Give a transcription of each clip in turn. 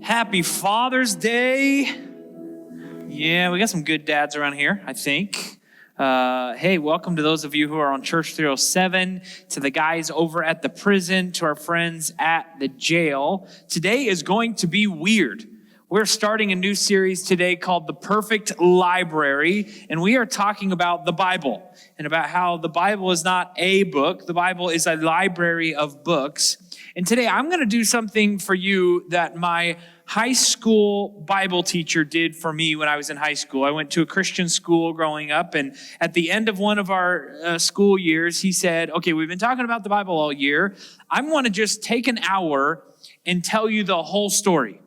Happy Father's Day. Yeah, we got some good dads around here, I think. Hey, welcome to those of you who are on Church 307, to the guys over at the prison, to our friends at the jail. Today is going to be weird. We're starting a new series today called The Perfect Library, and we are talking about the Bible and about how the Bible is not a book. The Bible is a library of books. And today I'm going to do something for you that my high school Bible teacher did for me when I was in high school. I went to a Christian school growing up, and at the end of one of our school years, he said, okay, we've been talking about the Bible all year. I want to just take an hour and tell you the whole story,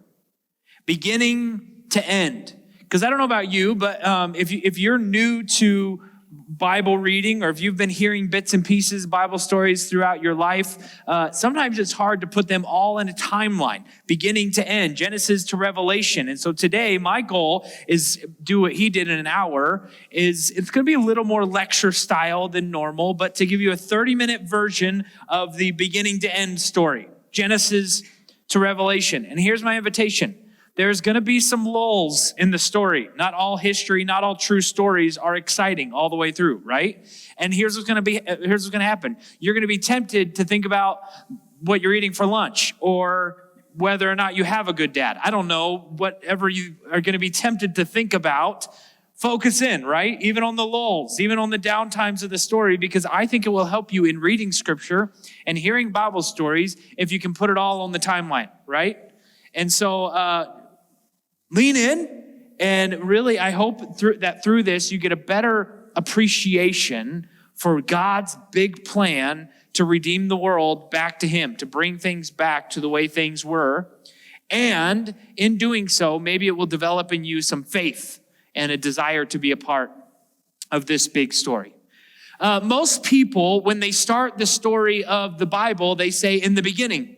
beginning to end. Because I don't know about you, but if you're new to Bible reading, or if you've been hearing bits and pieces, Bible stories throughout your life, sometimes it's hard to put them all in a timeline, beginning to end, Genesis to Revelation. And so today, my goal is do what he did in an hour. It's going to be a little more lecture style than normal, but to give you a 30-minute version of the beginning to end story, Genesis to Revelation. And here's my invitation. There's going to be some lulls in the story. Not all history, not all true stories are exciting all the way through, right? And here's what's going to happen. You're going to be tempted to think about what you're eating for lunch, or whether or not you have a good dad. I don't know, whatever you are going to be tempted to think about. Focus in, right? Even on the lulls, even on the down times of the story, because I think it will help you in reading scripture and hearing Bible stories if you can put it all on the timeline, right? And so, lean in, and really, I hope through this, you get a better appreciation for God's big plan to redeem the world back to him, to bring things back to the way things were. And in doing so, maybe it will develop in you some faith and a desire to be a part of this big story. Most people, when they start the story of the Bible, they say in the beginning.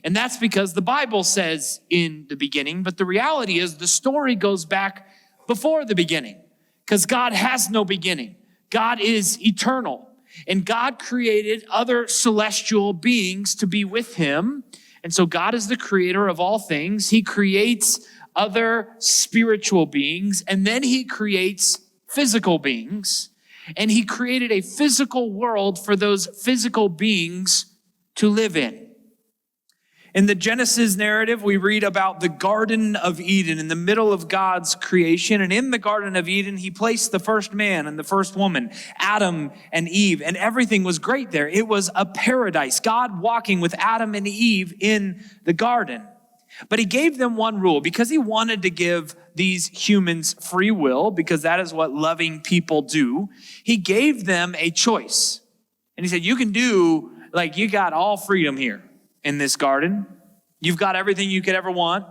And that's because the Bible says in the beginning, but the reality is the story goes back before the beginning, because God has no beginning. God is eternal, and God created other celestial beings to be with him. And so God is the creator of all things. He creates other spiritual beings, and then he creates physical beings, and he created a physical world for those physical beings to live in. In the Genesis narrative, we read about the Garden of Eden in the middle of God's creation. And in the Garden of Eden, he placed the first man and the first woman, Adam and Eve, and everything was great there. It was a paradise, God walking with Adam and Eve in the garden. But he gave them one rule, because he wanted to give these humans free will, because that is what loving people do. He gave them a choice. And he said, you can do, you got all freedom here. In this garden, you've got everything you could ever want.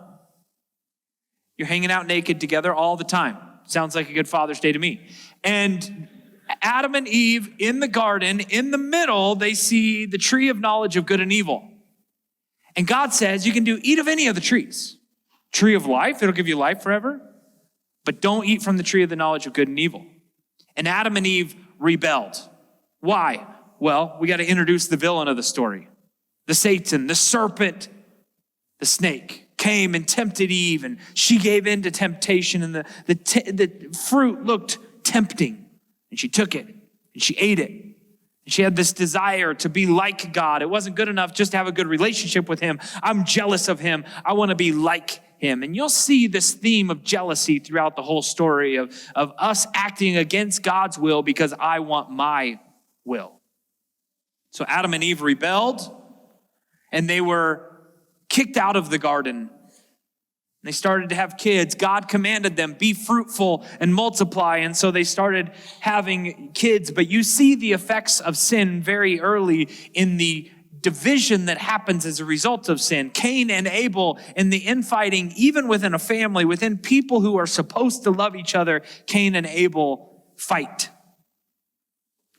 You're hanging out naked together all the time. Sounds like a good Father's Day to me. And Adam and Eve in the garden, in the middle, they see the tree of knowledge of good and evil. And God says, you can eat of any of the trees. Tree of life, it'll give you life forever. But don't eat from the tree of the knowledge of good and evil. And Adam and Eve rebelled. Why? Well, we got to introduce the villain of the story. The Satan, the serpent, the snake came and tempted Eve, and she gave in to temptation, and the fruit looked tempting, and she took it, and she ate it. And she had this desire to be like God. It wasn't good enough just to have a good relationship with him. I'm jealous of him. I want to be like him. And you'll see this theme of jealousy throughout the whole story of us acting against God's will because I want my will. So Adam and Eve rebelled, and they were kicked out of the garden. They started to have kids. God commanded them, be fruitful and multiply. And so they started having kids. But you see the effects of sin very early in the division that happens as a result of sin. Cain and Abel, in the infighting, even within a family, within people who are supposed to love each other, Cain and Abel fight.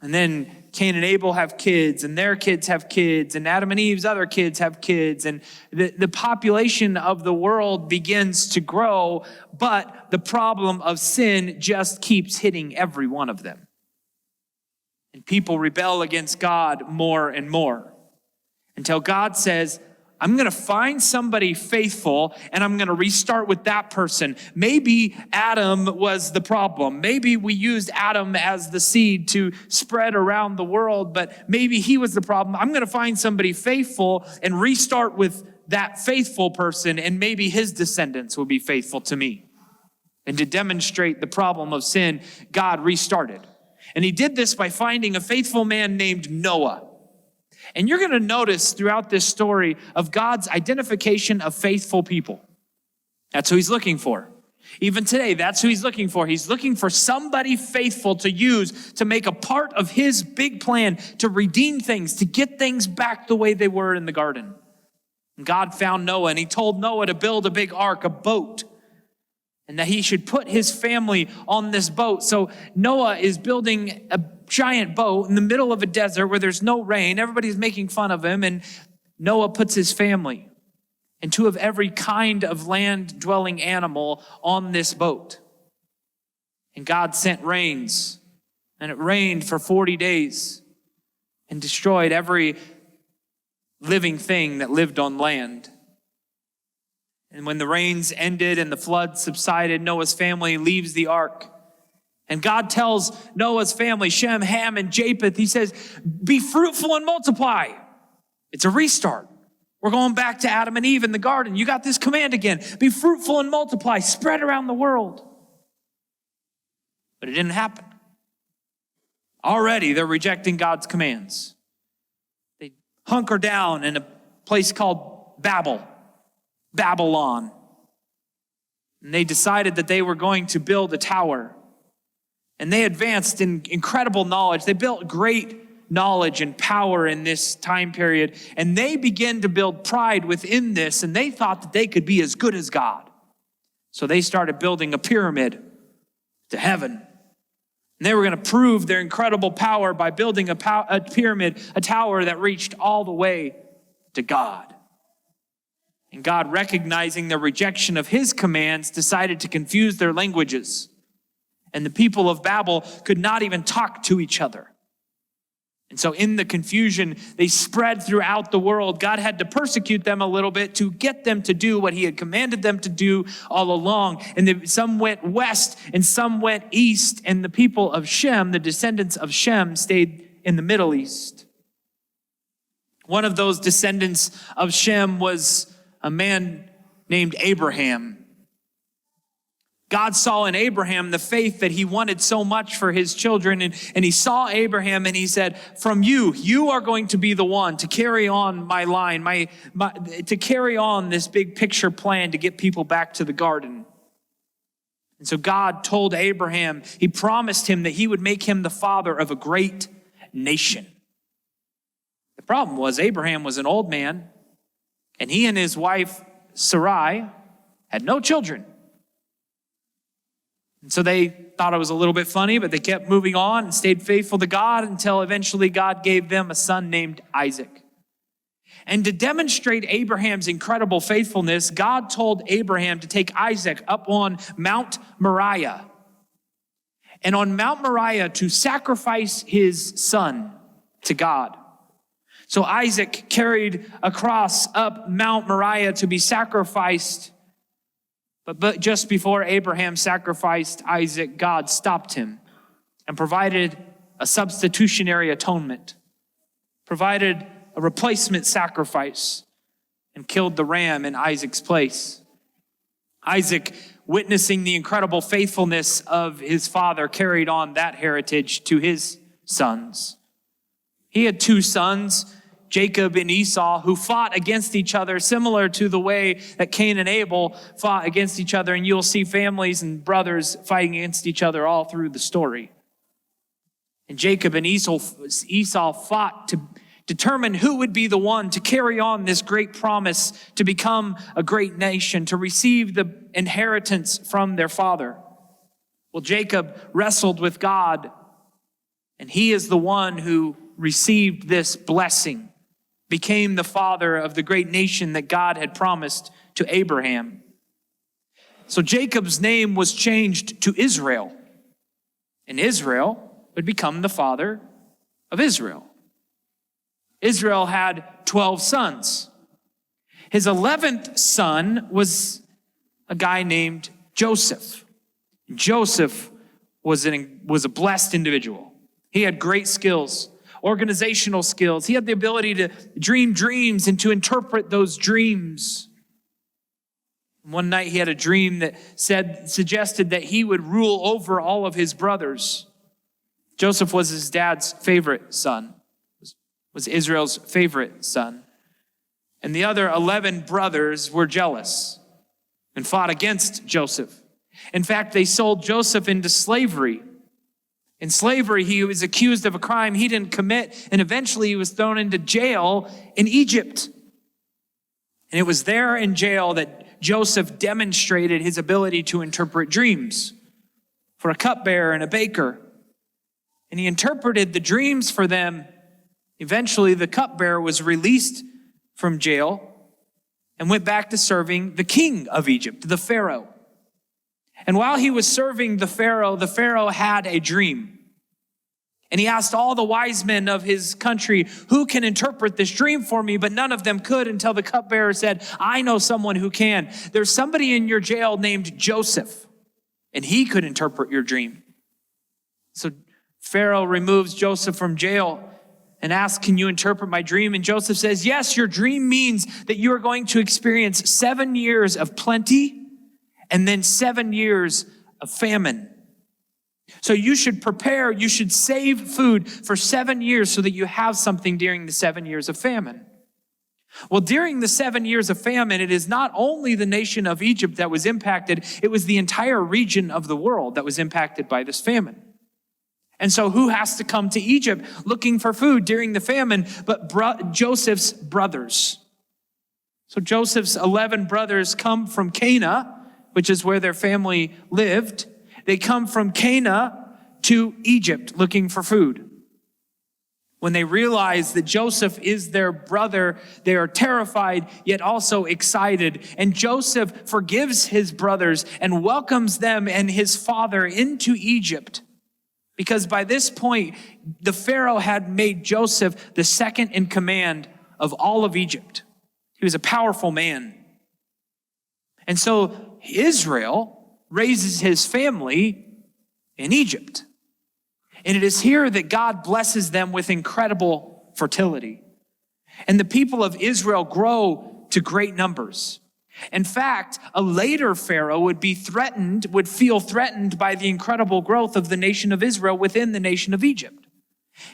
And then Cain and Abel have kids, and their kids have kids, and Adam and Eve's other kids have kids, and the population of the world begins to grow, but the problem of sin just keeps hitting every one of them. And people rebel against God more and more, until God says, I'm going to find somebody faithful and I'm going to restart with that person. Maybe Adam was the problem. Maybe we used Adam as the seed to spread around the world, but maybe he was the problem. I'm going to find somebody faithful and restart with that faithful person, and maybe his descendants will be faithful to me. And to demonstrate the problem of sin, God restarted. And he did this by finding a faithful man named Noah. And you're going to notice throughout this story of God's identification of faithful people. That's who he's looking for. Even today, that's who he's looking for. He's looking for somebody faithful to use to make a part of his big plan to redeem things, to get things back the way they were in the garden. And God found Noah, and he told Noah to build a big ark, a boat, and that he should put his family on this boat. So Noah is building a giant boat in the middle of a desert where there's no rain. Everybody's making fun of him, and Noah puts his family and two of every kind of land-dwelling animal on this boat. And God sent rains, and it rained for 40 days and destroyed every living thing that lived on land. And when the rains ended and the flood subsided, Noah's family leaves the ark. And God tells Noah's family, Shem, Ham, and Japheth, he says, be fruitful and multiply. It's a restart. We're going back to Adam and Eve in the garden. You got this command again. Be fruitful and multiply. Spread around the world. But it didn't happen. Already they're rejecting God's commands. They hunker down in a place called Babylon. And they decided that they were going to build a tower. And they advanced in incredible knowledge. They built great knowledge and power in this time period. And they began to build pride within this. And they thought that they could be as good as God. So they started building a pyramid to heaven. And they were going to prove their incredible power by building a pyramid, a tower that reached all the way to God. And God, recognizing the rejection of his commands, decided to confuse their languages. And the people of Babel could not even talk to each other. And so in the confusion, they spread throughout the world. God had to persecute them a little bit to get them to do what he had commanded them to do all along. And some went west and some went east. And the people of Shem, the descendants of Shem, stayed in the Middle East. One of those descendants of Shem was a man named Abraham. God saw in Abraham the faith that he wanted so much for his children. And he saw Abraham and he said, from you are going to be the one to carry on my line, to carry on this big picture plan to get people back to the garden. And so God told Abraham, he promised him that he would make him the father of a great nation. The problem was Abraham was an old man, and he and his wife Sarai had no children. And so they thought it was a little bit funny, but they kept moving on and stayed faithful to God until eventually God gave them a son named Isaac. And to demonstrate Abraham's incredible faithfulness, God told Abraham to take Isaac up on Mount Moriah. And on Mount Moriah to sacrifice his son to God. So Isaac carried a cross up Mount Moriah to be sacrificed. But just before Abraham sacrificed Isaac, God stopped him and provided a substitutionary atonement, provided a replacement sacrifice, and killed the ram in Isaac's place. Isaac, witnessing the incredible faithfulness of his father, carried on that heritage to his sons. He had two sons, Jacob and Esau, who fought against each other, similar to the way that Cain and Abel fought against each other. And you'll see families and brothers fighting against each other all through the story. And Jacob and Esau fought to determine who would be the one to carry on this great promise to become a great nation, to receive the inheritance from their father. Well, Jacob wrestled with God, and he is the one who received this blessing, became the father of the great nation that God had promised to Abraham. So Jacob's name was changed to Israel, and Israel would become the father of Israel. Israel had 12 sons. His 11th son was a guy named Joseph. Joseph was a blessed individual. He had great skills, organizational skills. He had the ability to dream dreams and to interpret those dreams. One night he had a dream that suggested that he would rule over all of his brothers. Joseph was his dad's favorite son, was Israel's favorite son. And the other 11 brothers were jealous and fought against Joseph. In fact, they sold Joseph into slavery. In slavery, he was accused of a crime he didn't commit, and eventually he was thrown into jail in Egypt. And it was there in jail that Joseph demonstrated his ability to interpret dreams for a cupbearer and a baker. And he interpreted the dreams for them. Eventually, the cupbearer was released from jail and went back to serving the king of Egypt, the Pharaoh. And while he was serving the Pharaoh had a dream. And he asked all the wise men of his country, who can interpret this dream for me? But none of them could until the cupbearer said, I know someone who can. There's somebody in your jail named Joseph, and he could interpret your dream. So Pharaoh removes Joseph from jail and asks, can you interpret my dream? And Joseph says, yes, your dream means that you are going to experience 7 years of plenty and then 7 years of famine. So you should prepare, you should save food for 7 years so that you have something during the 7 years of famine. Well, during the 7 years of famine, it is not only the nation of Egypt that was impacted, it was the entire region of the world that was impacted by this famine. And so who has to come to Egypt looking for food during the famine but Joseph's brothers? So Joseph's 11 brothers come from Canaan, which is where their family lived. They come from Canaan to Egypt looking for food. When they realize that Joseph is their brother, they are terrified, yet also excited. And Joseph forgives his brothers and welcomes them and his father into Egypt. Because by this point, the Pharaoh had made Joseph the second in command of all of Egypt. He was a powerful man. And so Israel raises his family in Egypt. And it is here that God blesses them with incredible fertility. And the people of Israel grow to great numbers. In fact, a later Pharaoh would feel threatened by the incredible growth of the nation of Israel within the nation of Egypt.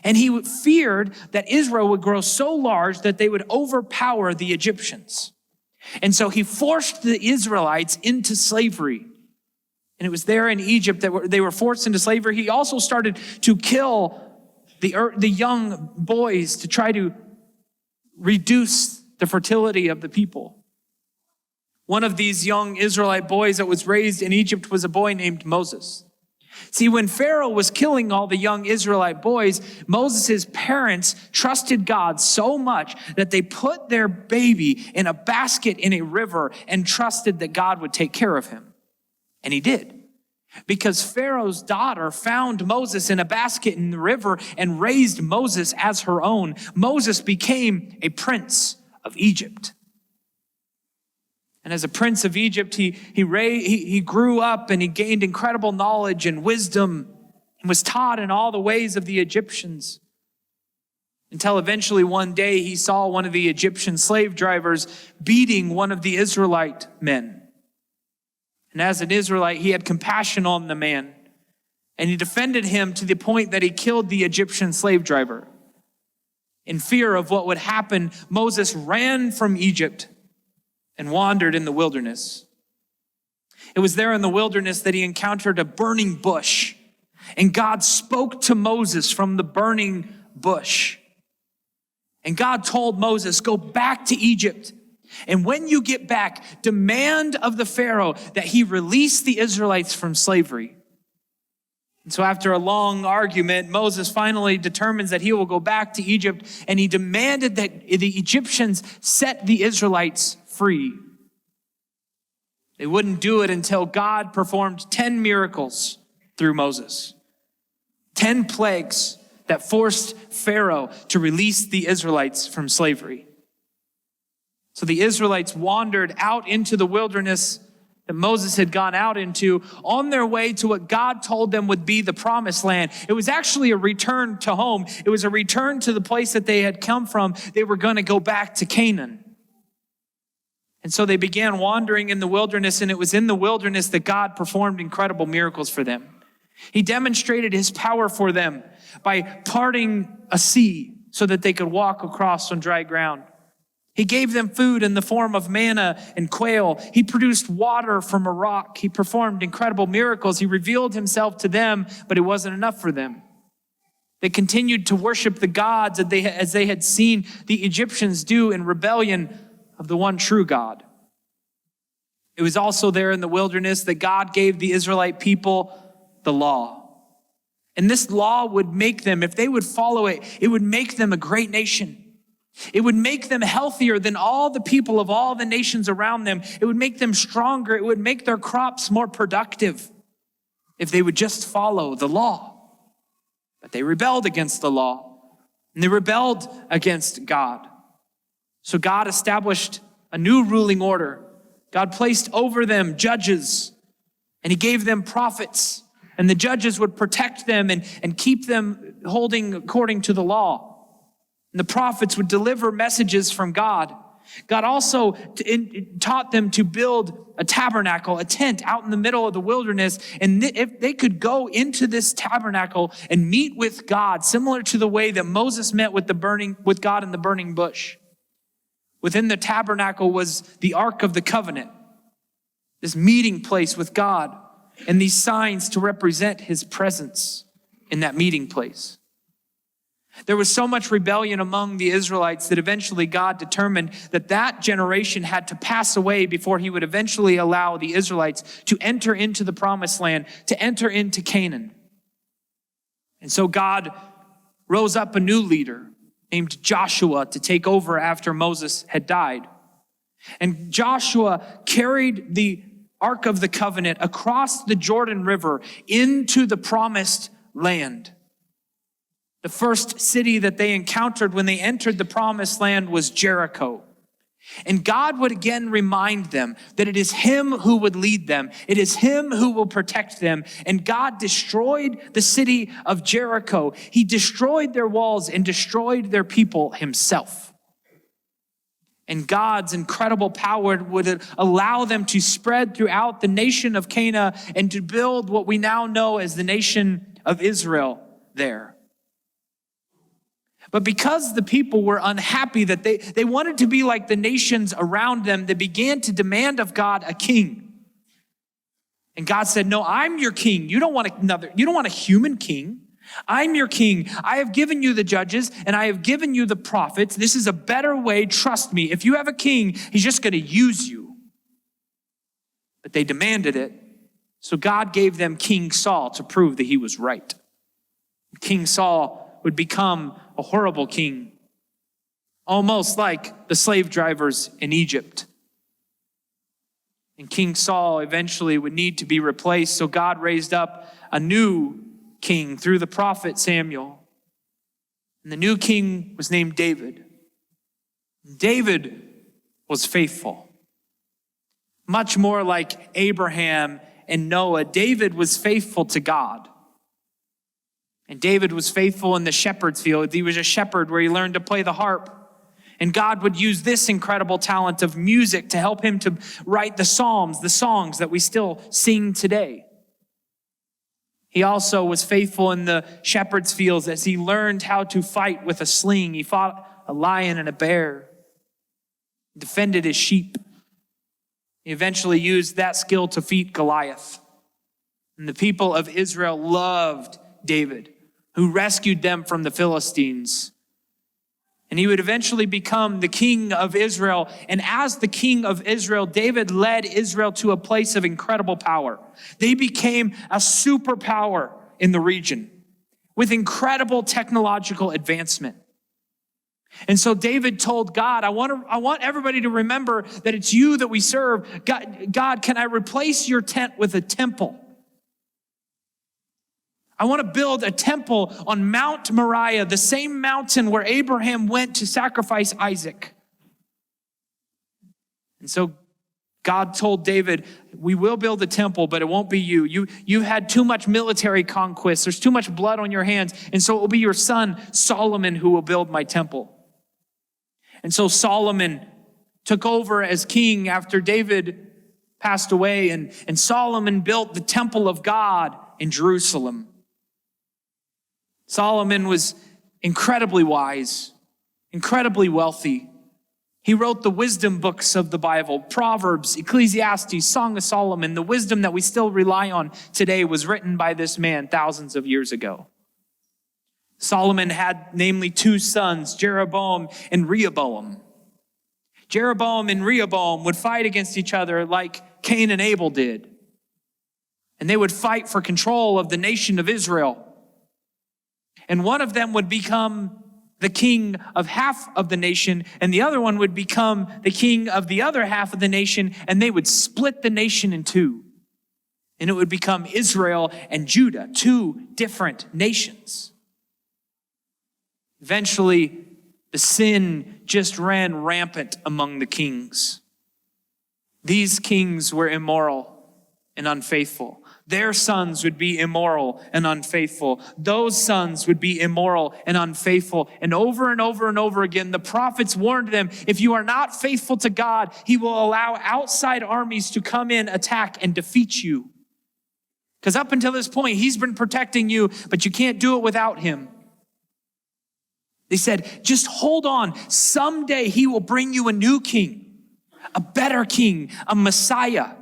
And he feared that Israel would grow so large that they would overpower the Egyptians. And so he forced the Israelites into slavery. And it was there in Egypt that they were forced into slavery. He also started to kill the young boys to try to reduce the fertility of the people. One of these young Israelite boys that was raised in Egypt was a boy named Moses. See, when Pharaoh was killing all the young Israelite boys, Moses' parents trusted God so much that they put their baby in a basket in a river and trusted that God would take care of him. And he did. Because Pharaoh's daughter found Moses in a basket in the river and raised Moses as her own. Moses became a prince of Egypt. And as a prince of Egypt, he grew up and he gained incredible knowledge and wisdom and was taught in all the ways of the Egyptians. Until eventually one day he saw one of the Egyptian slave drivers beating one of the Israelite men. And as an Israelite, he had compassion on the man. And he defended him to the point that he killed the Egyptian slave driver. In fear of what would happen, Moses ran from Egypt and wandered in the wilderness. It was there in the wilderness that he encountered a burning bush. And God spoke to Moses from the burning bush. And God told Moses, go back to Egypt. And when you get back, demand of the Pharaoh that he release the Israelites from slavery. And so after a long argument, Moses finally determines that he will go back to Egypt. And he demanded that the Egyptians set the Israelites free. They wouldn't do it until God performed 10 miracles through Moses. 10 plagues that forced Pharaoh to release the Israelites from slavery. So the Israelites wandered out into the wilderness that Moses had gone out into on their way to what God told them would be the promised land. It was actually a return to home. It was a return to the place that they had come from. They were going to go back to Canaan. And so they began wandering in the wilderness, and it was in the wilderness that God performed incredible miracles for them. He demonstrated his power for them by parting a sea so that they could walk across on dry ground. He gave them food in the form of manna and quail. He produced water from a rock. He performed incredible miracles. He revealed himself to them, but it wasn't enough for them. They continued to worship the gods as they had seen the Egyptians do in rebellion of the one true God. It was also there in the wilderness that God gave the Israelite people the law. And this law would make them, if they would follow it, it would make them a great nation. It would make them healthier than all the people of all the nations around them. It would make them stronger. It would make their crops more productive if they would just follow the law. But they rebelled against the law, and they rebelled against God. So God established a new ruling order. God placed over them judges, and he gave them prophets, and the judges would protect them and keep them holding according to the law. And the prophets would deliver messages from God. God also taught them to build a tabernacle, a tent out in the middle of the wilderness. And if they could go into this tabernacle and meet with God, similar to the way that Moses met with God in the burning bush. Within the tabernacle was the Ark of the Covenant, this meeting place with God, and these signs to represent his presence in that meeting place. There was so much rebellion among the Israelites that eventually God determined that generation had to pass away before he would eventually allow the Israelites to enter into the promised land, to enter into Canaan. And so God rose up a new leader named Joshua to take over after Moses had died. And Joshua carried the Ark of the Covenant across the Jordan River into the promised land. The first city that they encountered when they entered the promised land was Jericho. And God would again remind them that it is him who would lead them. It is him who will protect them. And God destroyed the city of Jericho. He destroyed their walls and destroyed their people himself. And God's incredible power would allow them to spread throughout the nation of Canaan and to build what we now know as the nation of Israel there. But because the people were unhappy, that they wanted to be like the nations around them, they began to demand of God a king. And God said, no, I'm your king. You don't want a human king. I'm your king. I have given you the judges and I have given you the prophets. This is a better way. Trust me. If you have a king, he's just going to use you. But they demanded it. So God gave them King Saul to prove that he was right. King Saul would become a horrible king, almost like the slave drivers in Egypt. And King Saul eventually would need to be replaced, so God raised up a new king through the prophet Samuel. And the new king was named David. David was faithful. Much more like Abraham and Noah, David was faithful to God. And David was faithful in the shepherd's field. He was a shepherd where he learned to play the harp. And God would use this incredible talent of music to help him to write the psalms, the songs that we still sing today. He also was faithful in the shepherd's fields as he learned how to fight with a sling. He fought a lion and a bear, defended his sheep. He eventually used that skill to defeat Goliath. And the people of Israel loved David, who rescued them from the Philistines. And he would eventually become the king of Israel. And as the king of Israel, David led Israel to a place of incredible power. They became a superpower in the region with incredible technological advancement. And so David told God, I want everybody to remember that it's you that we serve. God, can I replace your tent with a temple? I want to build a temple on Mount Moriah, the same mountain where Abraham went to sacrifice Isaac. And so God told David, we will build a temple, but it won't be you. You've had too much military conquest. There's too much blood on your hands. And so it will be your son, Solomon, who will build my temple. And so Solomon took over as king after David passed away. And Solomon built the temple of God in Jerusalem. Solomon was incredibly wise, incredibly wealthy. He wrote the wisdom books of the Bible, Proverbs, Ecclesiastes, Song of Solomon. The wisdom that we still rely on today was written by this man thousands of years ago. Solomon had namely two sons, Jeroboam and Rehoboam. Jeroboam and Rehoboam would fight against each other like Cain and Abel did. And they would fight for control of the nation of Israel. And one of them would become the king of half of the nation, and the other one would become the king of the other half of the nation, and they would split the nation in two. And it would become Israel and Judah, two different nations. Eventually, the sin just ran rampant among the kings. These kings were immoral and unfaithful. Their sons would be immoral and unfaithful. Those sons would be immoral and unfaithful. And over and over and over again, the prophets warned them, if you are not faithful to God, he will allow outside armies to come in, attack, and defeat you. Because up until this point, he's been protecting you, but you can't do it without him. They said, just hold on. Someday he will bring you a new king, a better king, a Messiah.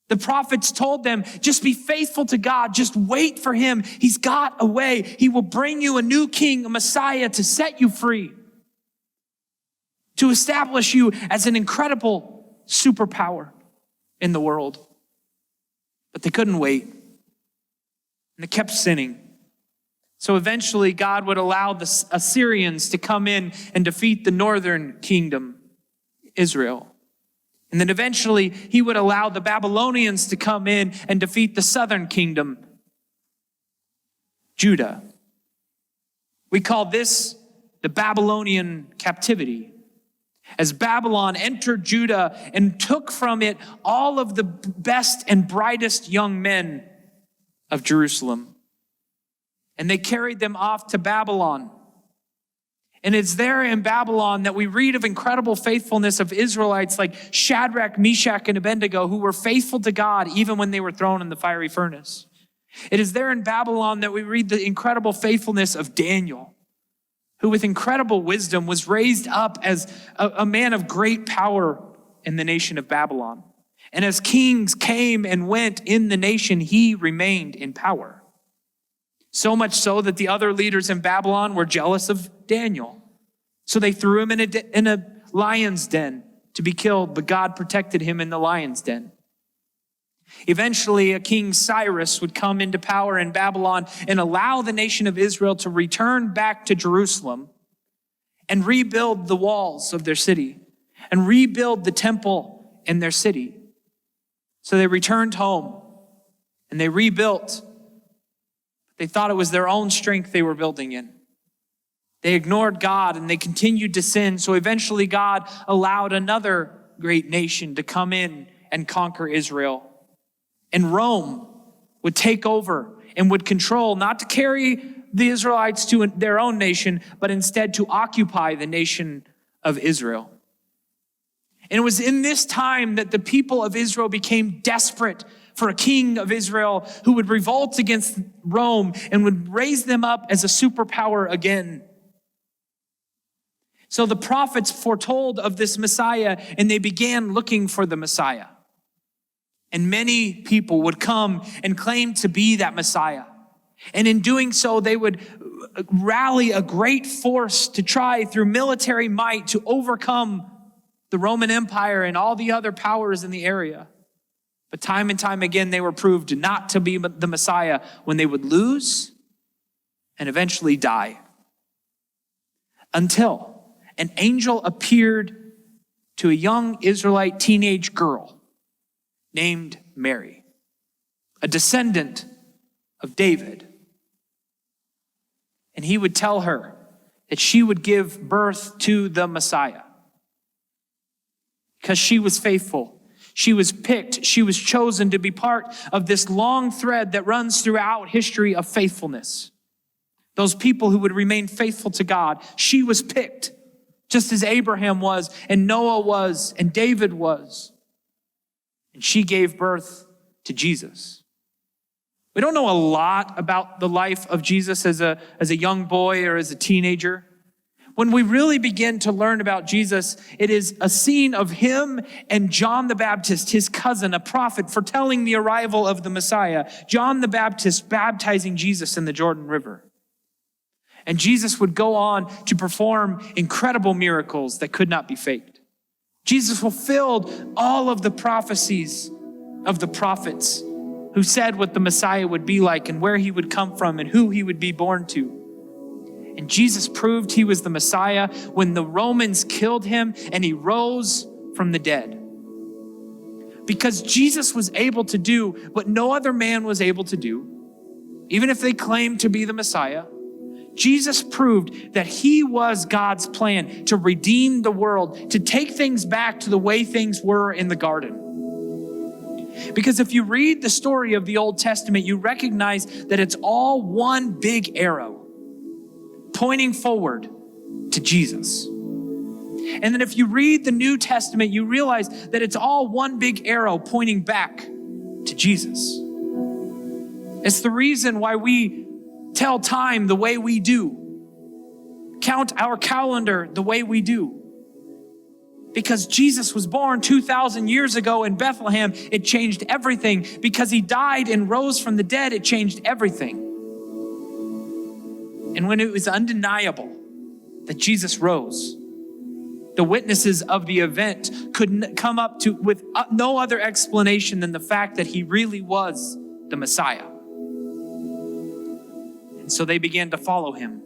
The prophets told them, just be faithful to God. Just wait for him. He's got a way. He will bring you a new king, a Messiah, to set you free, to establish you as an incredible superpower in the world. But they couldn't wait. And they kept sinning. So eventually God would allow the Assyrians to come in and defeat the northern kingdom, Israel. And then eventually he would allow the Babylonians to come in and defeat the southern kingdom, Judah. We call this the Babylonian captivity. As Babylon entered Judah and took from it all of the best and brightest young men of Jerusalem. And they carried them off to Babylon. And it's there in Babylon that we read of incredible faithfulness of Israelites like Shadrach, Meshach, and Abednego, who were faithful to God even when they were thrown in the fiery furnace. It is there in Babylon that we read the incredible faithfulness of Daniel, who with incredible wisdom was raised up as a man of great power in the nation of Babylon. And as kings came and went in the nation, he remained in power. So much so that the other leaders in Babylon were jealous of Daniel. So they threw him in a lion's den to be killed, but God protected him in the lion's den. Eventually, a king Cyrus would come into power in Babylon and allow the nation of Israel to return back to Jerusalem and rebuild the walls of their city and rebuild the temple in their city. So they returned home and they rebuilt. They thought it was their own strength they were building in. They ignored God and they continued to sin. So eventually God allowed another great nation to come in and conquer Israel. And Rome would take over and would control, not to carry the Israelites to their own nation, but instead to occupy the nation of Israel. And it was in this time that the people of Israel became desperate for a king of Israel who would revolt against Rome and would raise them up as a superpower again. So the prophets foretold of this Messiah, and they began looking for the Messiah. And many people would come and claim to be that Messiah. And in doing so, they would rally a great force to try through military might to overcome the Roman Empire and all the other powers in the area. But time and time again, they were proved not to be the Messiah when they would lose and eventually die. Until an angel appeared to a young Israelite teenage girl named Mary, a descendant of David. And he would tell her that she would give birth to the Messiah. because she was faithful. She was picked. She was chosen to be part of this long thread that runs throughout history of faithfulness. Those people who would remain faithful to God. She was picked, just as Abraham was, and Noah was, and David was. And she gave birth to Jesus. We don't know a lot about the life of Jesus as a young boy or as a teenager. When we really begin to learn about Jesus, it is a scene of him and John the Baptist, his cousin, a prophet, foretelling the arrival of the Messiah. John the Baptist baptizing Jesus in the Jordan River. And Jesus would go on to perform incredible miracles that could not be faked. Jesus fulfilled all of the prophecies of the prophets who said what the Messiah would be like and where he would come from and who he would be born to. And Jesus proved he was the Messiah when the Romans killed him and he rose from the dead. Because Jesus was able to do what no other man was able to do, even if they claimed to be the Messiah. Jesus proved that he was God's plan to redeem the world, to take things back to the way things were in the garden. Because if you read the story of the Old Testament, you recognize that it's all one big arrow pointing forward to Jesus. And then if you read the New Testament, you realize that it's all one big arrow pointing back to Jesus. It's the reason why we tell time the way we do, count our calendar the way we do. Because Jesus was born 2,000 years ago in Bethlehem, it changed everything. Because he died and rose from the dead, it changed everything. And when it was undeniable that Jesus rose, the witnesses of the event could come up with no other explanation than the fact that he really was the Messiah. And so they began to follow him.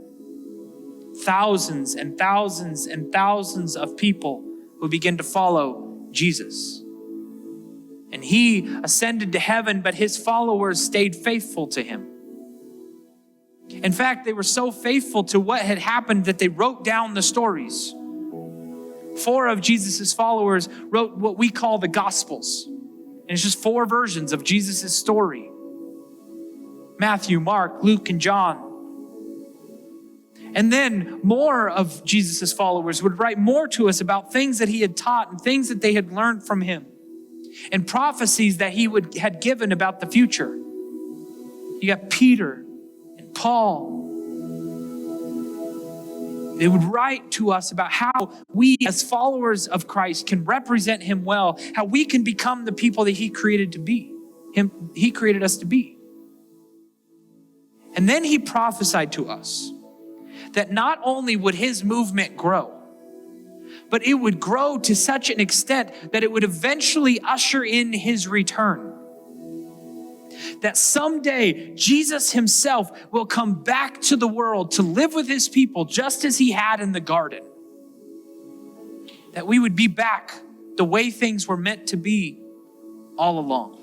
Thousands and thousands and thousands of people who began to follow Jesus. And he ascended to heaven, but his followers stayed faithful to him. In fact, they were so faithful to what had happened that they wrote down the stories. 4 of Jesus' followers wrote what we call the Gospels. And it's just 4 versions of Jesus' story. Matthew, Mark, Luke, and John. And then more of Jesus' followers would write more to us about things that he had taught and things that they had learned from him and prophecies that he had given about the future. You got Peter and Paul. They would write to us about how we as followers of Christ can represent him well, how we can become the people that he created to be, he created us to be. And then he prophesied to us that not only would his movement grow, but it would grow to such an extent that it would eventually usher in his return. That someday Jesus himself will come back to the world to live with his people just as he had in the garden. That we would be back the way things were meant to be all along.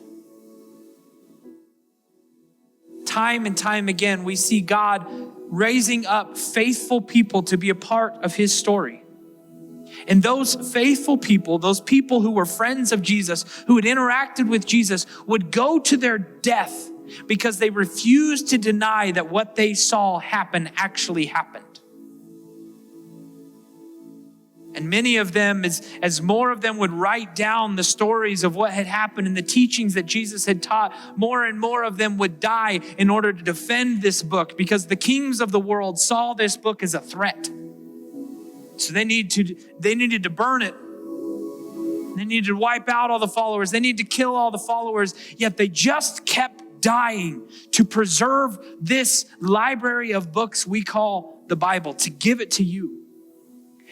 Time and time again, we see God raising up faithful people to be a part of his story. And those faithful people, those people who were friends of Jesus, who had interacted with Jesus, would go to their death because they refused to deny that what they saw happen actually happened. And many of them, as more of them would write down the stories of what had happened and the teachings that Jesus had taught, more and more of them would die in order to defend this book because the kings of the world saw this book as a threat. So they needed to burn it. They needed to wipe out all the followers. They needed to kill all the followers, yet they just kept dying to preserve this library of books we call the Bible, to give it to you.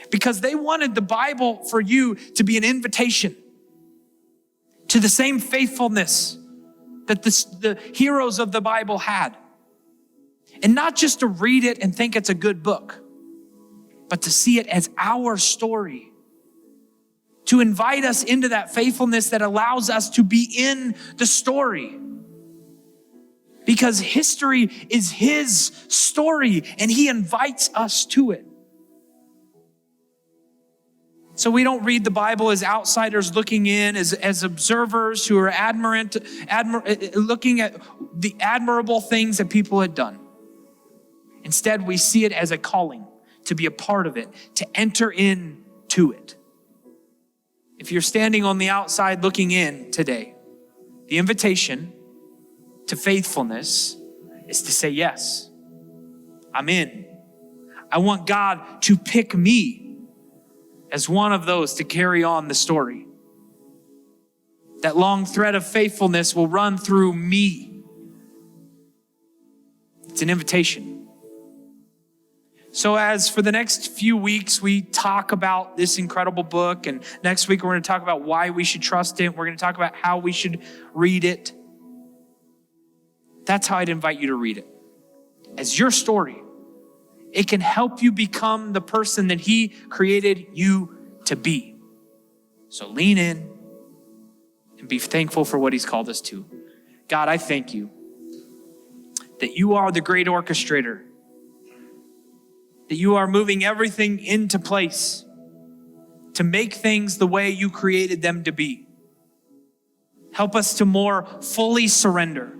Because they wanted the Bible for you to be an invitation to the same faithfulness that the heroes of the Bible had. And not just to read it and think it's a good book, but to see it as our story. To invite us into that faithfulness that allows us to be in the story. Because history is his story and he invites us to it. So we don't read the Bible as outsiders looking in, as observers who are looking at the admirable things that people had done. Instead, we see it as a calling to be a part of it, to enter into it. If you're standing on the outside looking in today, the invitation to faithfulness is to say, yes, I'm in. I want God to pick me as one of those to carry on the story. That long thread of faithfulness will run through me. It's an invitation. So as for the next few weeks, we talk about this incredible book, and next week we're going to talk about why we should trust it. We're going to talk about how we should read it. That's how I'd invite you to read it. As your story. It can help you become the person that he created you to be. So lean in and be thankful for what he's called us to. God, I thank you that you are the great orchestrator, that you are moving everything into place to make things the way you created them to be. Help us to more fully surrender,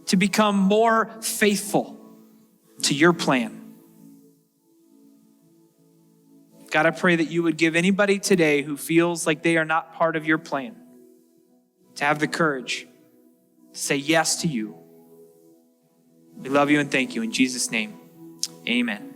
to become more faithful to your plan. God, I pray that you would give anybody today who feels like they are not part of your plan to have the courage to say yes to you. We love you and thank you. In Jesus' name, amen.